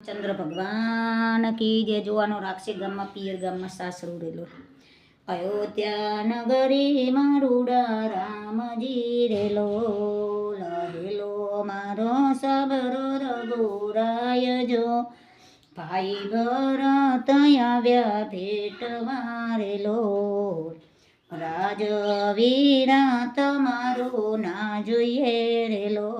ચંદ્ર ભગવાન કી જે જોવાનો રાખશે ગામમાં પિયર ગામમાં સાસરું રેલો અયોધ્યા નગરીમાં રૂડા રામજી રેલો લહેલો મારો સબરો રઘુરાય જો ભાઈ ભરત આવ્યા ભેટ મારેલો રાજવીરા તમારું ના જોઈએ રેલો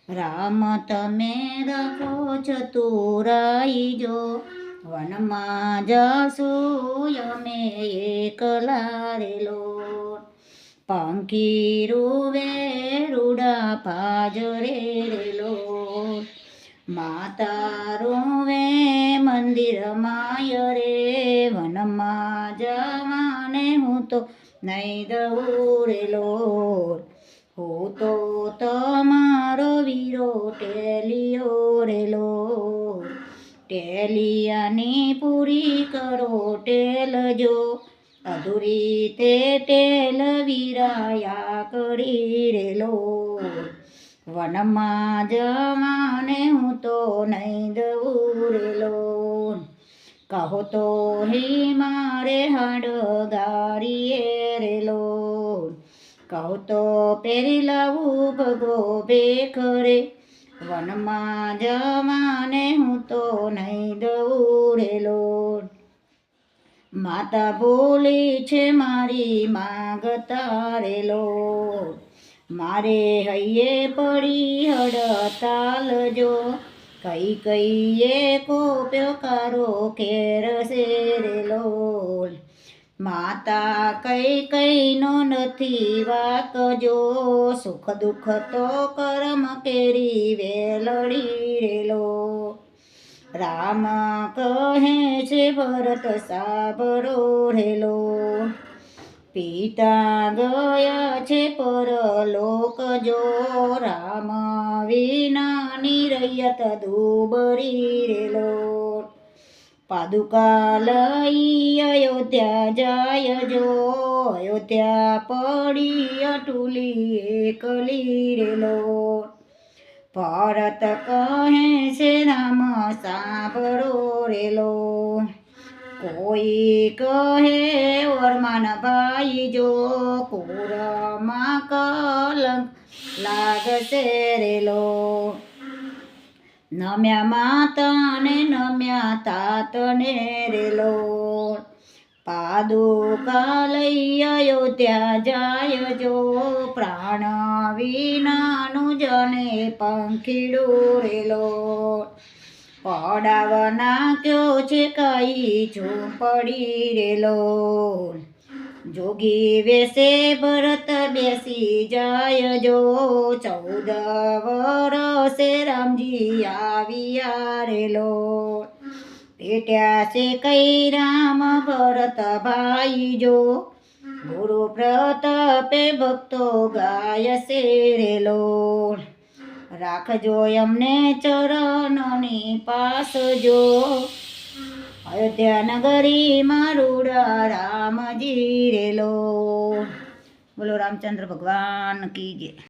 રામ તમે રાખો ચતુરાઈ જો વનમાં જશું અમે એકલા રેલો પંખી રૂવે રૂડા પાજરે રેલો માતા રૂવે મંદિર માય રે વનમાં જવાને હું તો નહીં દઉં રેલો હું તો તમારો વીરો ટેલિયો રેલો ટેલિયાની પૂરી કરો ટેલ જો અધૂરી તે ટેલ વીરાયા કરી રેલો વનમાં જવાને હું તો નહીં દઉં રેલો કહો તો હી મારે હાડ ગારીએ રેલો કહું તો પહેરી લાવું ભગવો ભેખરે વનમાં જવાને હું તો નહીં દઉં રેલો માતા બોલી છે મારી માગતા રેલો મારે હૈયે પડી હડતાલ જો કઈ કઈએ કોપ્યો કારો કેરસે રેલો માતા કઈ કઈનો નથી વાકજો સુખ દુઃખ તો કરમ કેરી વેલડી રેલો રામ કહે છે ભરત સાબરો રેલો પિતા ગયા છે પરલોક જો રામ વિના નિરયત દુબરી રેલો પાદુકા લઈ અયોધ્યા જાય જો અયોધ્યા પડી અટુલી એકલી રેલો ભરત કહે છે રામ સાંભળો રેલો કોઈ કહે વરમાન ભાઈ જો કુરમાં કલંક લાગશે રેલો નમ્યા માતાને નમ્યા તાતને રેલો પાદુકા લઈ અયોધ્યા જાય જો પ્રાણ વિનાનું જને પંખીડું રેલો પડાવ નાખ્યો છે કઈ ઝૂંપડી રેલો જોગી વેશે ભરત બેસી જાય જો 14 વરસે રામજી આવ્યા રેલો પેટ્યા છે કઈ રામ ભરત ભાઈ જો ગુરુ પ્રતાપે ભક્તો ગાય છે રેલો રાખજો અમને ચરણની પાસ જો અયોધ્યા નગરીમાં રૂડા રામજી રેલો બોલો રામચંદ્ર ભગવાન કી જય।